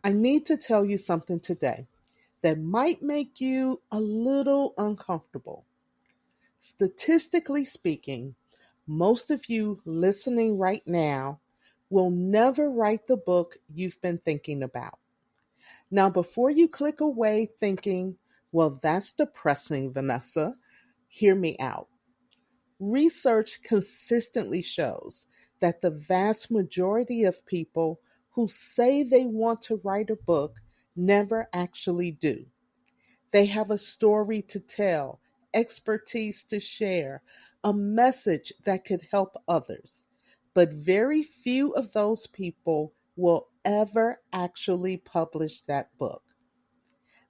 I need to tell you something today that might make you a little uncomfortable. Statistically speaking, most of you listening right now will never write the book you've been thinking about. Now, before you click away thinking, well, that's depressing, Vanessa, hear me out. Research consistently shows that the vast majority of people who say they want to write a book never actually do. They have a story to tell, expertise to share, a message that could help others. But very few of those people will ever actually publish that book.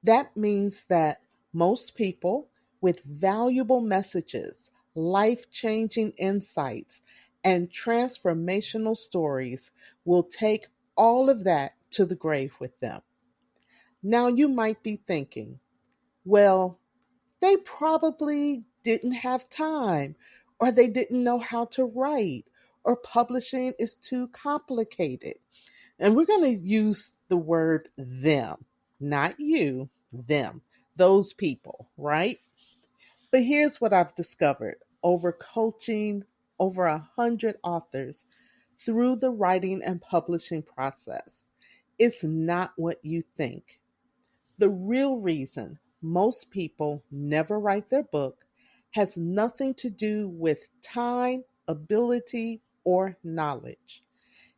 That means that most people with valuable messages, life changing insights, and transformational stories will take all of that to the grave with them. Now, you might be thinking, well, they probably didn't have time, or they didn't know how to write, or publishing is too complicated. And we're going to use the word them, not you, them, those people, right? But here's what I've discovered over coaching over 100 authors through the writing and publishing process. It's not what you think. The real reason most people never write their book has nothing to do with time, ability, or knowledge.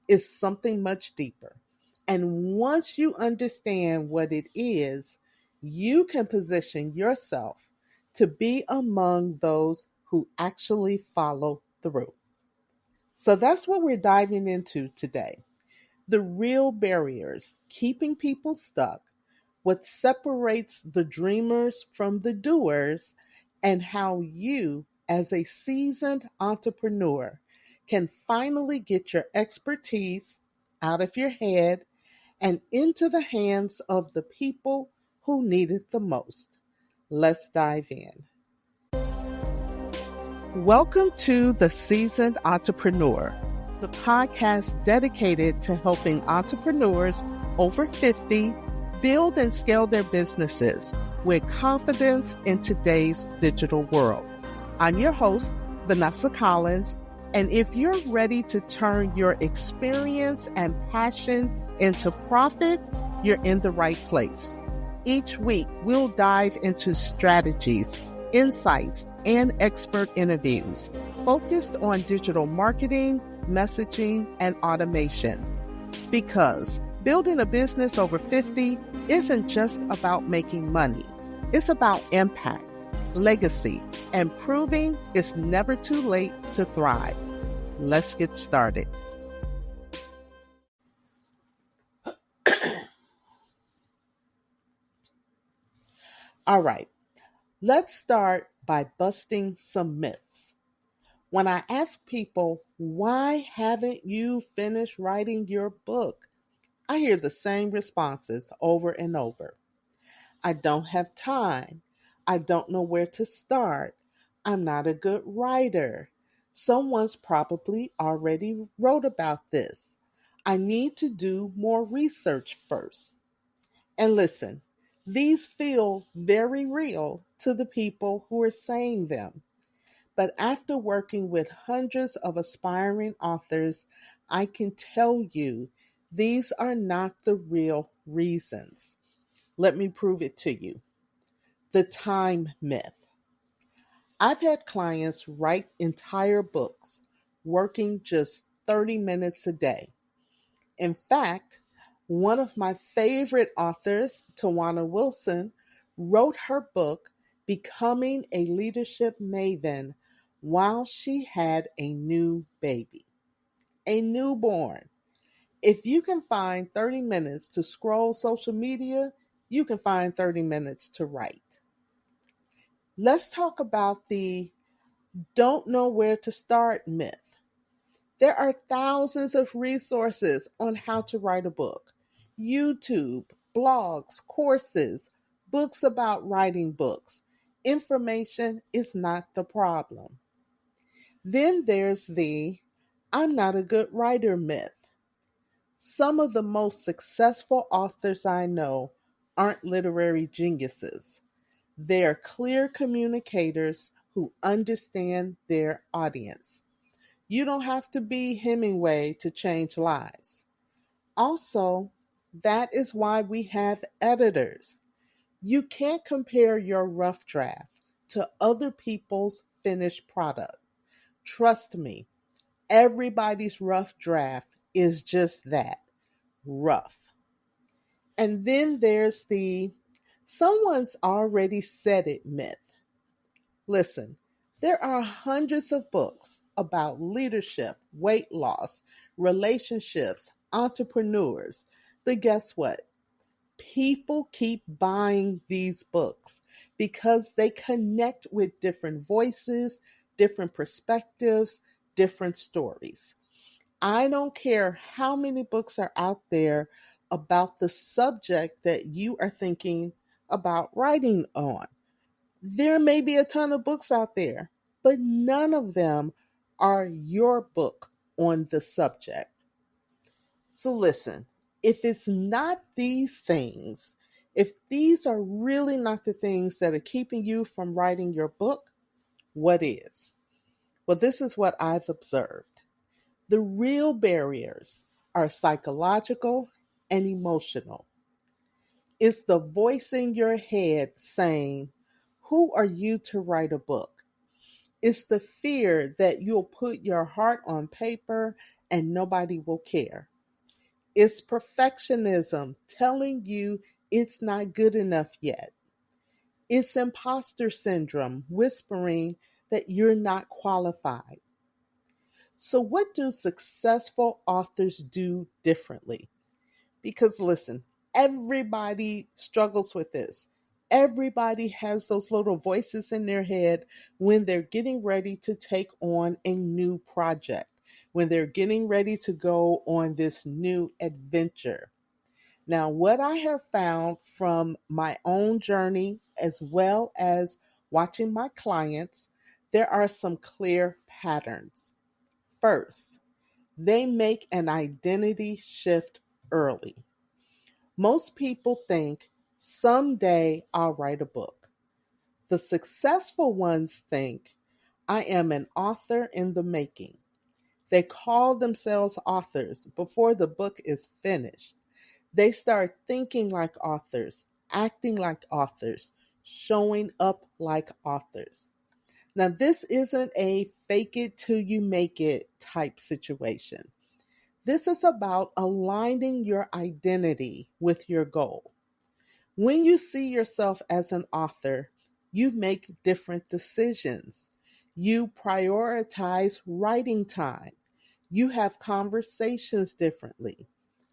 It's something much deeper. And once you understand what it is, you can position yourself to be among those who actually follow through. So that's what we're diving into today. The real barriers keeping people stuck, what separates the dreamers from the doers, and how you, as a seasoned entrepreneur, can finally get your expertise out of your head and into the hands of the people who need it the most. Let's dive in. Welcome to The Seasoned Entrepreneur, the podcast dedicated to helping entrepreneurs over 50 build and scale their businesses with confidence in today's digital world. I'm your host, Vanessa Collins, and if you're ready to turn your experience and passion into profit, you're in the right place. Each week, we'll dive into strategies, insights, and expert interviews focused on digital marketing, messaging, and automation. Because building a business over 50 isn't just about making money. It's about impact, legacy, and proving it's never too late to thrive. Let's get started. All right, let's start by busting some myths. When I ask people, why haven't you finished writing your book? I hear the same responses over and over. I don't have time. I don't know where to start. I'm not a good writer. Someone's probably already wrote about this. I need to do more research first. And listen, these feel very real to the people who are saying them. But after working with hundreds of aspiring authors, I can tell you these are not the real reasons. Let me prove it to you. The time myth. I've had clients write entire books, working just 30 minutes a day. In fact, one of my favorite authors, Tawana Wilson, wrote her book, Becoming a Leadership Maven, while she had a new baby, a newborn. If you can find 30 minutes to scroll social media, you can find 30 minutes to write. Let's talk about the don't know where to start myth. There are thousands of resources on how to write a book. YouTube, blogs, courses, books about writing books. Information is not the problem. Then there's the I'm not a good writer myth. Some of the most successful authors I know aren't literary geniuses. They're clear communicators who understand their audience. You don't have to be Hemingway to change lives. Also, that is why we have editors. You can't compare your rough draft to other people's finished product. Trust me, everybody's rough draft is just that, rough. And then there's the someone's already said it myth. Listen, there are hundreds of books about leadership, weight loss, relationships, entrepreneurs. But guess what? People keep buying these books because they connect with different voices, different perspectives, different stories. I don't care how many books are out there about the subject that you are thinking about writing on. There may be a ton of books out there, but none of them are your book on the subject. So listen, if it's not these things, if these are really not the things that are keeping you from writing your book, what is? Well, this is what I've observed. The real barriers are psychological and emotional. It's the voice in your head saying, who are you to write a book? It's the fear that you'll put your heart on paper and nobody will care. It's perfectionism telling you it's not good enough yet. It's imposter syndrome whispering that you're not qualified. So, what do successful authors do differently? Because listen, everybody struggles with this. Everybody has those little voices in their head when they're getting ready to take on a new project, when they're getting ready to go on this new adventure. Now, what I have found from my own journey, as well as watching my clients, there are some clear patterns. First, they make an identity shift early. Most people think, someday I'll write a book. The successful ones think, I am an author in the making. They call themselves authors before the book is finished. They start thinking like authors, acting like authors, showing up like authors. Now, this isn't a fake it till you make it type situation. This is about aligning your identity with your goal. When you see yourself as an author, you make different decisions. You prioritize writing time. You have conversations differently.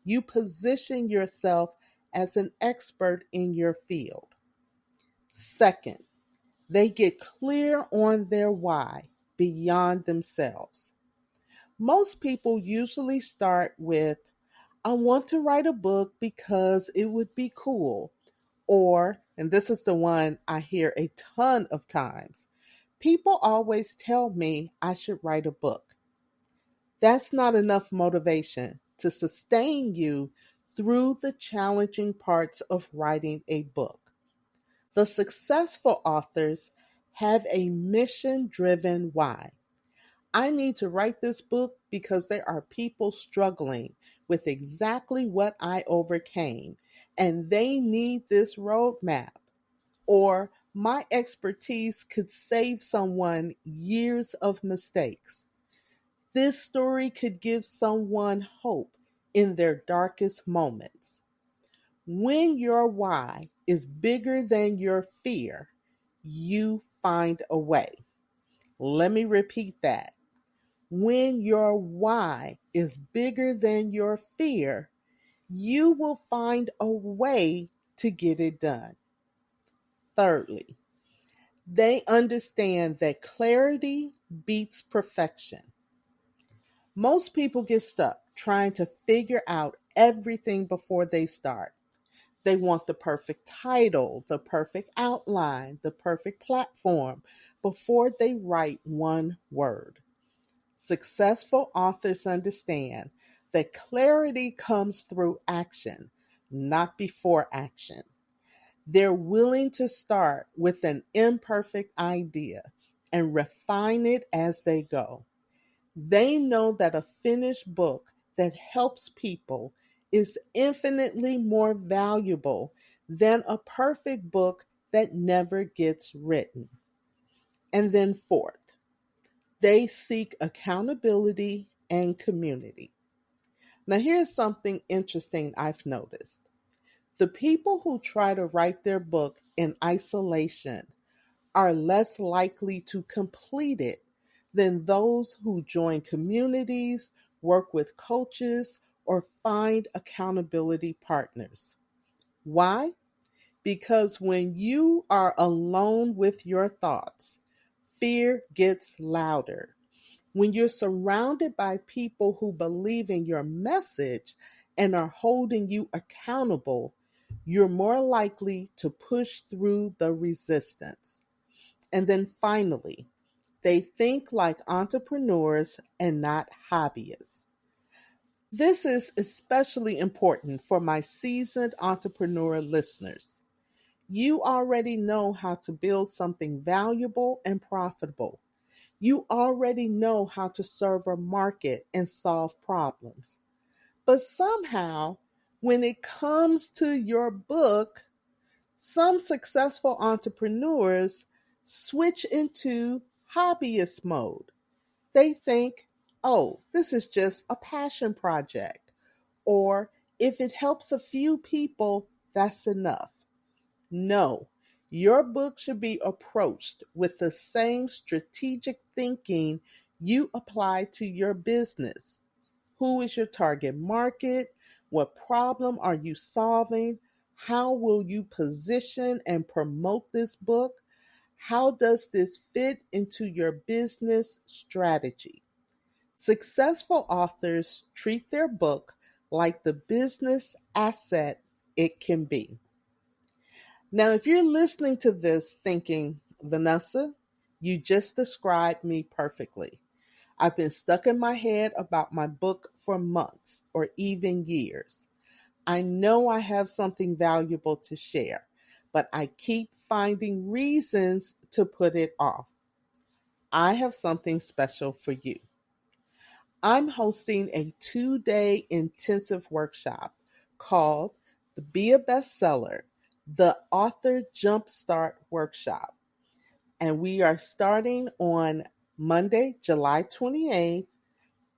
You position yourself as an expert in your field. Second, they get clear on their why beyond themselves. Most people usually start with, I want to write a book because it would be cool. Or, and this is the one I hear a ton of times, people always tell me I should write a book. That's not enough motivation to sustain you through the challenging parts of writing a book. The successful authors have a mission driven why. I need to write this book because there are people struggling with exactly what I overcame, and they need this roadmap. Or my expertise could save someone years of mistakes. This story could give someone hope in their darkest moments. When your why is bigger than your fear, you find a way. Let me repeat that. When your why is bigger than your fear, you will find a way to get it done. Thirdly, they understand that clarity beats perfection. Most people get stuck trying to figure out everything before they start. They want the perfect title, the perfect outline, the perfect platform before they write one word. Successful authors understand that clarity comes through action, not before action. They're willing to start with an imperfect idea and refine it as they go. They know that a finished book that helps people is infinitely more valuable than a perfect book that never gets written. And then, fourth, they seek accountability and community. Now, here's something interesting I've noticed. The people who try to write their book in isolation are less likely to complete it than those who join communities, work with coaches, or find accountability partners. Why? Because when you are alone with your thoughts, fear gets louder. When you're surrounded by people who believe in your message and are holding you accountable, you're more likely to push through the resistance. And then finally, they think like entrepreneurs and not hobbyists. This is especially important for my seasoned entrepreneur listeners. You already know how to build something valuable and profitable. You already know how to serve a market and solve problems. But somehow, when it comes to your book, some successful entrepreneurs switch into hobbyist mode. They think, oh, this is just a passion project. Or if it helps a few people, that's enough. No, your book should be approached with the same strategic thinking you apply to your business. Who is your target market? What problem are you solving? How will you position and promote this book? How does this fit into your business strategy? Successful authors treat their book like the business asset it can be. Now, if you're listening to this thinking, Vanessa, you just described me perfectly. I've been stuck in my head about my book for months or even years. I know I have something valuable to share, but I keep finding reasons to put it off. I have something special for you. I'm hosting a 2-day intensive workshop called the Be A Bestseller, the Author Jumpstart Workshop. And we are starting on Monday, July 28th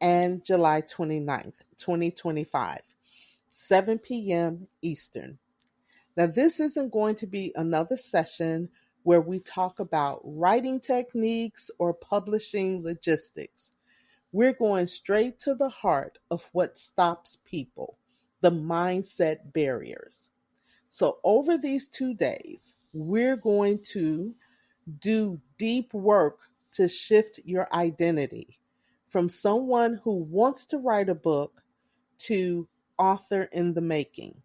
and July 29th, 2025, 7 p.m. Eastern. Now, this isn't going to be another session where we talk about writing techniques or publishing logistics. We're going straight to the heart of what stops people, the mindset barriers. So, over these 2 days, we're going to do deep work to shift your identity from someone who wants to write a book to author in the making.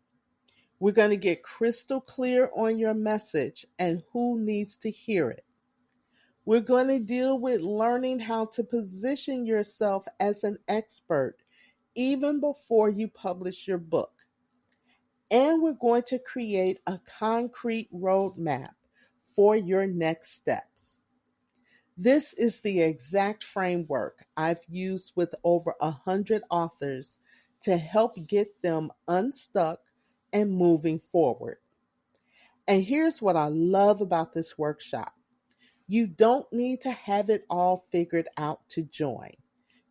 We're going to get crystal clear on your message and who needs to hear it. We're going to deal with learning how to position yourself as an expert even before you publish your book. And we're going to create a concrete roadmap for your next steps. This is the exact framework I've used with over 100 authors to help get them unstuck and moving forward. And here's what I love about this workshop. You don't need to have it all figured out to join.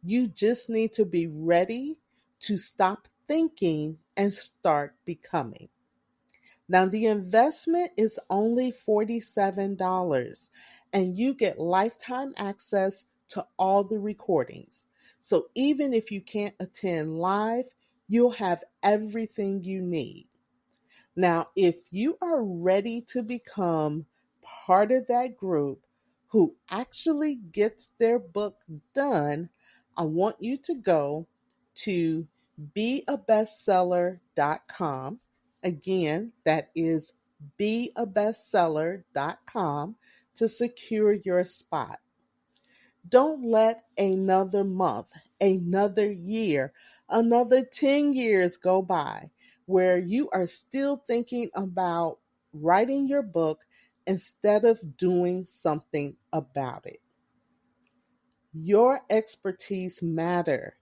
You just need to be ready to stop thinking and start becoming. Now, the investment is only $47, and you get lifetime access to all the recordings. So even if you can't attend live, you'll have everything you need. Now, if you are ready to become part of that group who actually gets their book done, I want you to go to beabestseller.com. Again, that is beabestseller.com to secure your spot. Don't let another month, another year, Another 10 years go by where you are still thinking about writing your book instead of doing something about it. Your expertise matters.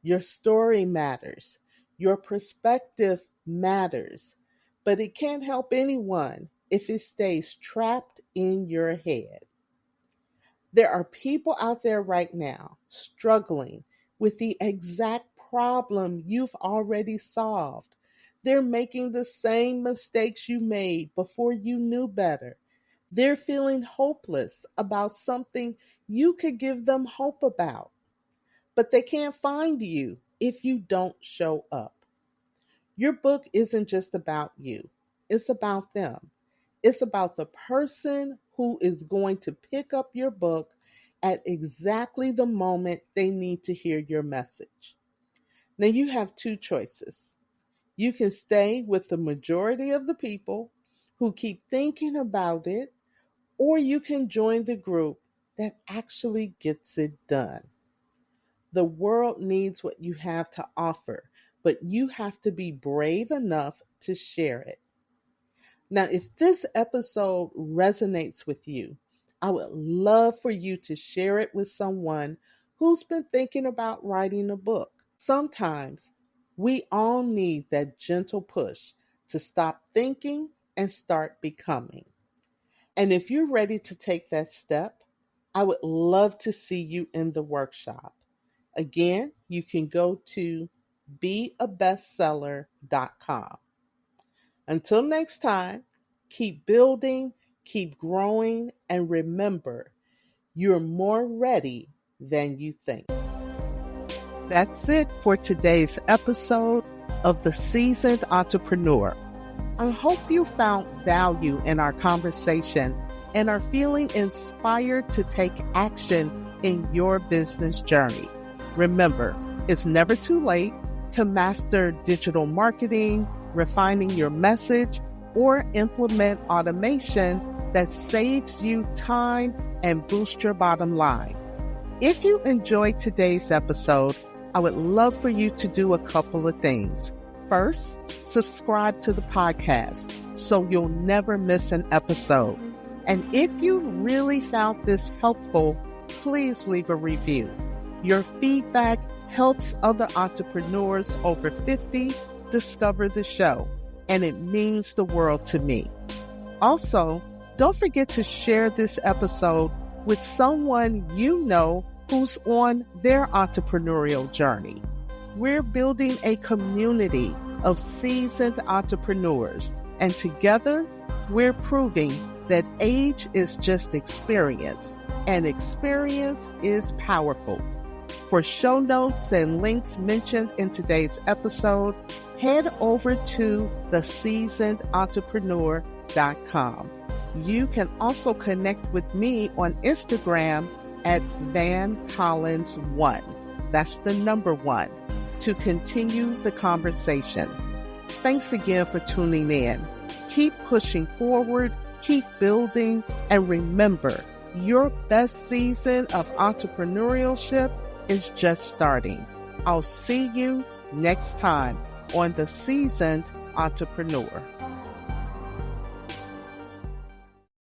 Your story matters. Your perspective matters. But it can't help anyone if it stays trapped in your head. There are people out there right now struggling with the exact problem you've already solved. They're making the same mistakes you made before you knew better. They're feeling hopeless about something you could give them hope about, but they can't find you if you don't show up. Your book isn't just about you, it's about them. It's about the person who is going to pick up your book at exactly the moment they need to hear your message. Now, you have two choices. You can stay with the majority of the people who keep thinking about it, or you can join the group that actually gets it done. The world needs what you have to offer, but you have to be brave enough to share it. Now, if this episode resonates with you, I would love for you to share it with someone who's been thinking about writing a book. Sometimes we all need that gentle push to stop thinking and start becoming. And if you're ready to take that step, I would love to see you in the workshop. Again, you can go to beabestseller.com. Until next time, keep building, keep growing, and remember, you're more ready than you think. That's it for today's episode of The Seasoned Entrepreneur. I hope you found value in our conversation and are feeling inspired to take action in your business journey. Remember, it's never too late to master digital marketing, refining your message, or implement automation that saves you time and boosts your bottom line. If you enjoyed today's episode, I would love for you to do a couple of things. First, subscribe to the podcast so you'll never miss an episode. And if you really found this helpful, please leave a review. Your feedback helps other entrepreneurs over 50 discover the show, and it means the world to me. Also, don't forget to share this episode with someone you know who's on their entrepreneurial journey. We're building a community of seasoned entrepreneurs, and together we're proving that age is just experience, and experience is powerful. For show notes and links mentioned in today's episode, head over to theseasonedentrepreneur.com. You can also connect with me on Instagram at VanCollins1. That's the number 1 to continue the conversation. Thanks again for tuning in. Keep pushing forward, keep building, and remember, your best season of entrepreneurship is just starting. I'll see you next time on The Seasoned Entrepreneur.